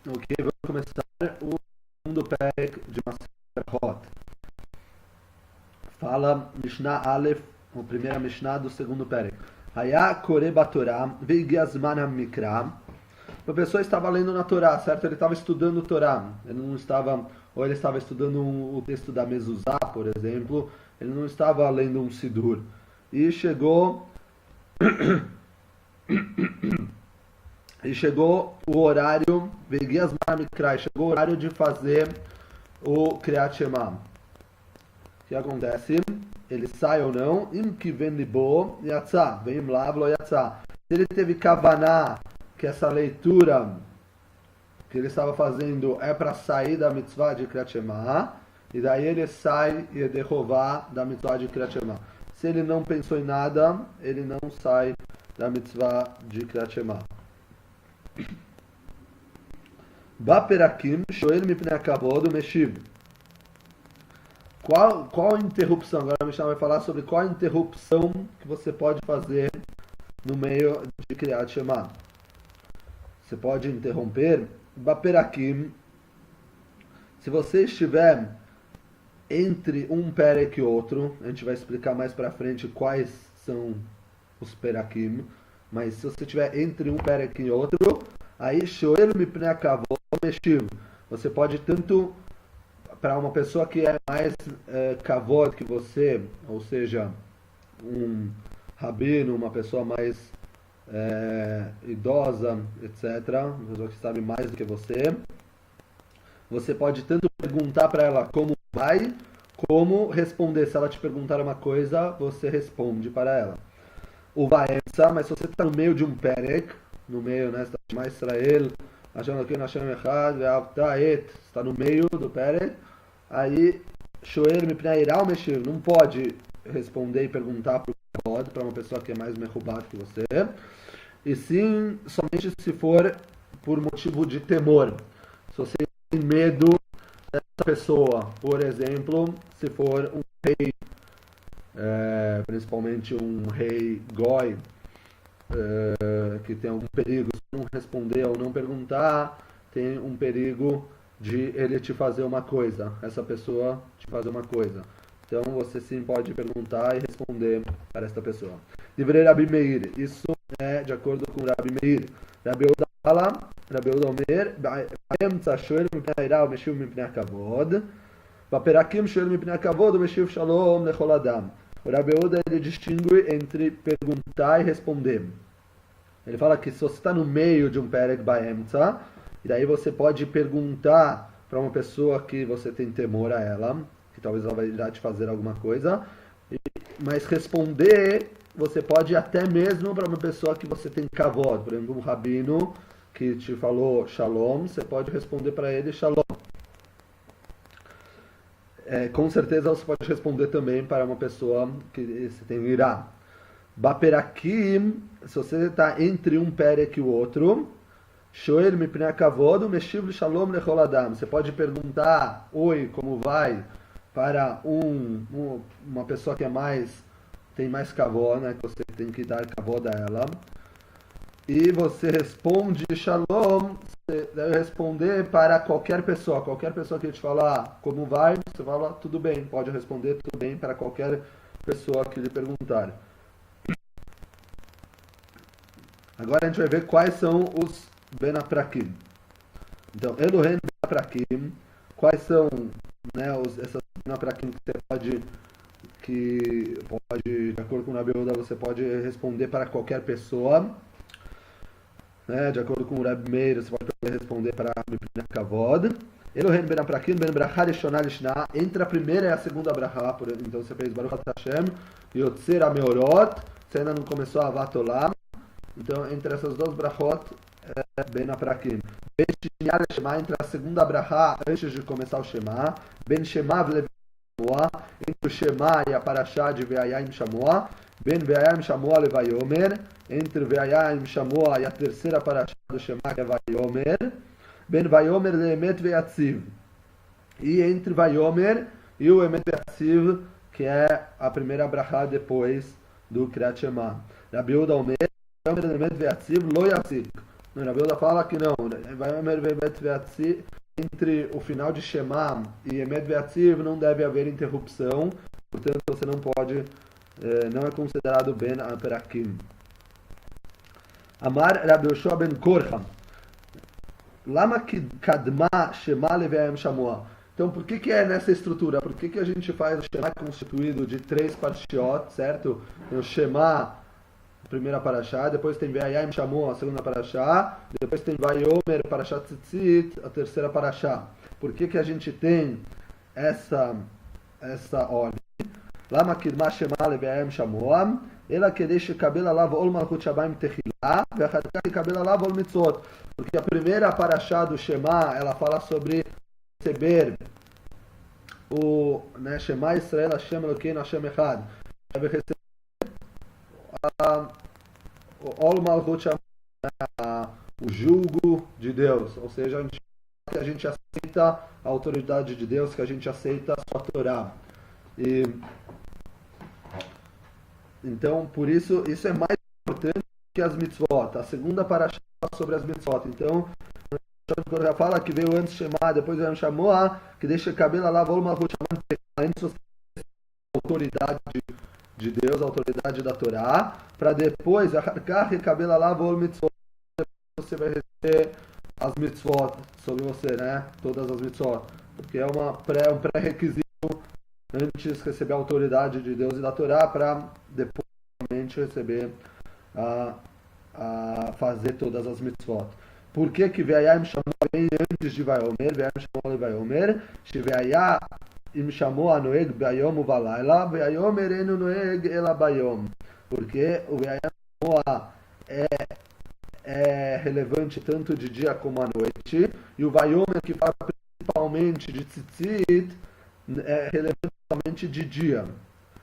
Ok, vamos começar o segundo perek de Masechet Brachot. Fala Mishnah Aleph, a primeira Mishnah do segundo perek. Haya kore batorah ve'igi azman hamikra. Uma pessoa estava lendo na Torá, certo? Ele estava estudando Torá. Ele não estava, ou ele estava estudando o texto da Mezuzá, por exemplo. Ele não estava lendo um Sidur. E chegou o horário, chegou o horário de fazer o Kriyat Shema. O que acontece? Ele sai ou não? Im ki ven libo yatzá, vem lá, lo yatzá. Se ele teve kavaná, que essa leitura que ele estava fazendo é para sair da mitzvah de Kriyat Shema, e daí ele sai e é derrovar da mitzvah de Kriyat Shema. Se ele não pensou em nada, ele não sai da mitzvah de Kriyat Shema. Baperakim, shoel mipnei hakavod meshiv. Qual a interrupção? Agora a Mishnah vai falar sobre qual a interrupção que você pode fazer no meio de Kriyat Shema. Você pode interromper. Baperakim, se você estiver entre um perek e outro, a gente vai explicar mais pra frente quais são os perakim, mas se você estiver entre um perek e outro, aí shoel mipnei hakavod meshiv. Você pode tanto para uma pessoa que é mais kavod que você, ou seja, um rabino, uma pessoa mais idosa, etc., uma pessoa que sabe mais do que você pode tanto perguntar para ela como vai, como responder. Se ela te perguntar uma coisa, você responde para ela. O vaemsa, mas se você está no meio de um perek, no meio, né, está mais Israel, achando aqui Hashem Echad, está no meio do perek, aí shoel mipnei iral meshiv, não pode responder e perguntar para uma pessoa que é mais merubado que você, e sim somente se for por motivo de temor. Se você tem medo dessa pessoa, por exemplo, se for um rei, principalmente um rei goi, que tem algum perigo, se não responder ou não perguntar, tem um perigo de ele te fazer uma coisa, essa pessoa te fazer uma coisa. Então você sim pode perguntar e responder para esta pessoa. Divrei Rabi Meir, isso é de acordo com Rabi Meir. Rabi Uda fala, Rabi Uda Omer, Baemtza shoel mipnei iral meshiv mipnei hakavod, Vaperakim shoel mipnei hakavod meshiv shalom lechol adam. O Rabi Uda, ele distingue entre perguntar e responder. Ele fala que se você está no meio de um perek baemtza, e daí você pode perguntar para uma pessoa que você tem temor a ela, que talvez ela vai irá te fazer alguma coisa, mas responder você pode até mesmo para uma pessoa que você tem kavod, por exemplo, um rabino que te falou shalom, você pode responder para ele shalom. Com certeza você pode responder também para uma pessoa que você tem irá. Baperakim, se você está entre um perek e o outro, shoel mipnei hakavod meshiv shalom lechol adam. Você pode perguntar, oi, como vai, para uma pessoa que tem mais kavod, né, que você tem que dar kavod a ela. E você responde shalom, você deve responder para qualquer pessoa que te falar como vai, você fala tudo bem, pode responder tudo bem para qualquer pessoa que lhe perguntar. Agora a gente vai ver quais são os benaprakim. Então, Elohim benaprakim, quais são, né, essas benaprakim que você pode, de acordo com o Rabi Uda, você pode responder para qualquer pessoa. Né, de acordo com o Rabi Meir, você pode responder para Mipnei Hakavod. Elohim ben aprakim ben brachá lishonah lishna. Entre a primeira e a segunda brachá, então você fez Baruch Hashem, Yotzer HaMeorot, você ainda não começou a Avat Olam. Então, entre essas duas brachot, ben aprakim. Ben Shiniah Shema, entre a segunda brachá, antes de começar o Shema. Ben Shema v'Levi Shamoah, entre o Shema e a Parashá de Ve'ayim Shamoah. Ben Ve'ayim Shamoah Levayomer, entre Ve'ayim Shamoah e a terceira Parashá do Shema, que é Vayomer. Ben Vayomer Le'emet Ve'yatziv. E entre Vayomer e o Emet Ve'yatziv, que é a primeira brachá depois do Kriyat Shema. Rabi Uda Omer, Vayomer Le'emet Ve'yatziv Lo Yatzik. Rabi Yehuda fala que não. Entre o final de Shema e Emet Ve'atziv não deve haver interrupção, portanto você não pode, não é considerado Ben Aperakim. Amar Rabi Yoshua ben Korcha, Lama Kadma Shema Leve'ayam Shamoa. Então por que é nessa estrutura? Por que a gente faz o Shema constituído de 3 parshiot, certo? Tem o Shema, a primeira parashá, depois tem Ve'ayam Shamoa, a segunda parashá, depois tem Vayomer, parashá Tzitzit, a terceira parashá. Por que a gente tem essa ordem? Lama Kadma Shema Leve'ayam Shamoa, ela que deixa cabelo alav ol malchut shamayim techilá, ve'achar כך cabelo alav ol mitzvot. Porque a primeira parashá do Shema, ela fala sobre receber o Shema Israel Hashem Elokeinu Hashem Echad. Deve receber o ol malchut shamayim, o julgo de Deus. Ou seja, a gente aceita a autoridade de Deus, que a gente aceita a sua Torá. Então, por isso é mais importante que as mitzvot. A segunda parashá sobre as mitzvot. Então, quando já fala que veio antes Shema, depois veio Shamoa, que deixa cabelo lá, antes a autoridade de Deus, a autoridade da Torá, para depois, cabelo lá, mitzvot, você vai receber as mitzvot sobre você, né? Todas as mitzvot. Porque é um pré-requisito antes receber a autoridade de Deus e da Torá, para depois receber a fazer todas as mitzvot. Por que Ve'ayam Shamoa vem antes de Vayomer? Ve'ayam Shamoa e Vayomer. Ve'ayam Shamoa noeg bayom uvalayla, Vayomer enu noeg ela bayom. Porque o Ve'ayam Shamoa é relevante tanto de dia como à noite, e o Vayomer, que fala principalmente de tzitzit, é relevante somente de dia.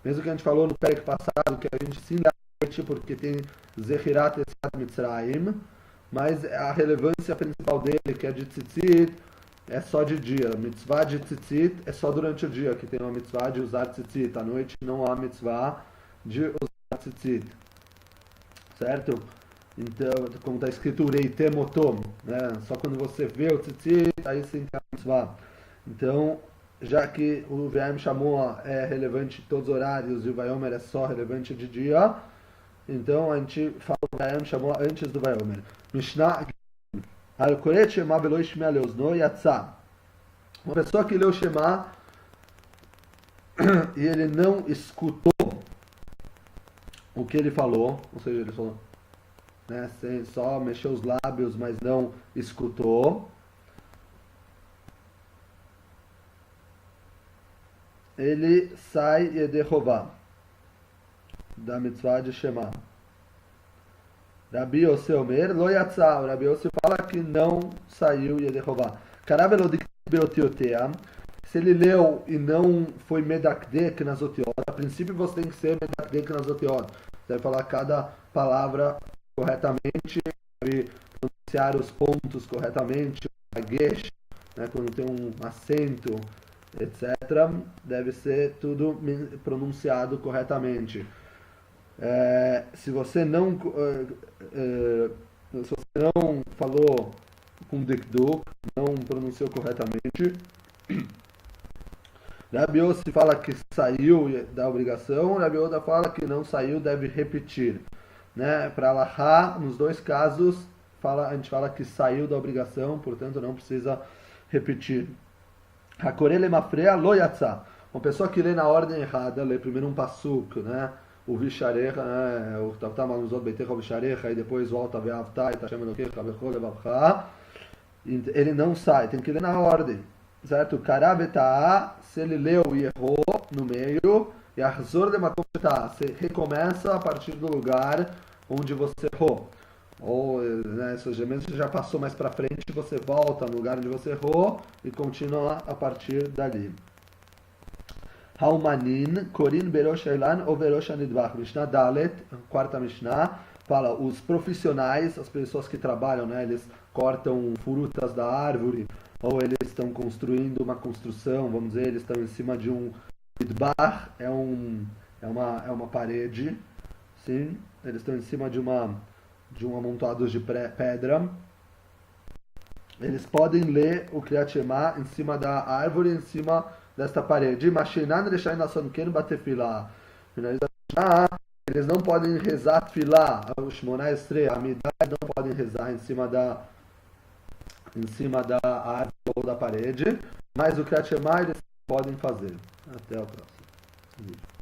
Mesmo que a gente falou no Perek passado que a gente sim dá à noite porque tem Zechirat Esat Mitzrayim, mas a relevância principal dele, que é de tzitzit, é só de dia. A mitzvah de tzitzit é só durante o dia que tem uma mitzvah de usar tzitzit. À noite não há mitzvah de usar tzitzit. Certo? Então, como está escrito Reitemotom, né? Só quando você vê o tzitzit, aí sim tem a mitzvah. Então, já que o Ve'ayam Shamoa é relevante em todos os horários e o Vayomer é só relevante de dia, então a gente fala o Ve'ayam Shamoa antes do Vayomer. Mishnah Al-Koret Shema Velo Yishmea Leozno Yatzah. Uma pessoa que leu o Shema e ele não escutou o que ele falou, ou seja, ele falou, né, só mexeu os lábios, mas não escutou, ele sai Yedechová da mitzvah de Shema. Rabi Yossi Omer lo yatzah. O Rabi Yossi fala que não saiu Yedechová. Karav elodik beotiotea. Se ele leu e não foi medakdek nas otiot, a princípio você tem que ser medakdek nas otiot. Você deve falar cada palavra corretamente, deve pronunciar os pontos corretamente, agesh, né, quando tem um acento, etc. Deve ser tudo pronunciado corretamente. Se você não falou com dikduk, não pronunciou corretamente, Rabi Yossi fala que saiu da obrigação, Rabi Yehuda fala que não saiu, deve repetir, né? Para Alahá, nos dois casos, a gente fala que saiu da obrigação, portanto não precisa repetir. Hakorele mafrea lo yatzah. Uma pessoa que lê na ordem errada, lê primeiro um pasuk, né? O Visharecha, né? O Tavta Maluzot Beitecha Visharecha, e depois volta a Ve'avta, e Tashem Elokecha, Bechol Levavcha. Ele não sai, tem que ler na ordem, certo? Karaveta'a, se ele leu e errou no meio, e Ahzor de Makom Sheta, você recomeça a partir do lugar onde você errou. Ou, né, se você já passou mais para frente, você volta no lugar onde você errou e continua a partir dali. Haumanin, Korin Berosh Eilan ou Berosh Anidbach. Mishnah Dalet, quarta Mishnah, fala os profissionais, as pessoas que trabalham, né, eles cortam frutas da árvore, ou eles estão construindo uma construção, vamos dizer, eles estão em cima de um Idbach, é uma parede, sim, eles estão em cima de uma de um amontoado de pedra, eles podem ler o Kriyat Shema em cima da árvore, em cima desta parede. Mashinan Reshain Nason bater Tefillah. Eles não podem rezar Tefillah. Os Shmona Esrei, a Amidá, não podem rezar em cima da árvore ou da parede. Mas o Kriyat Shema eles podem fazer. Até o próximo vídeo.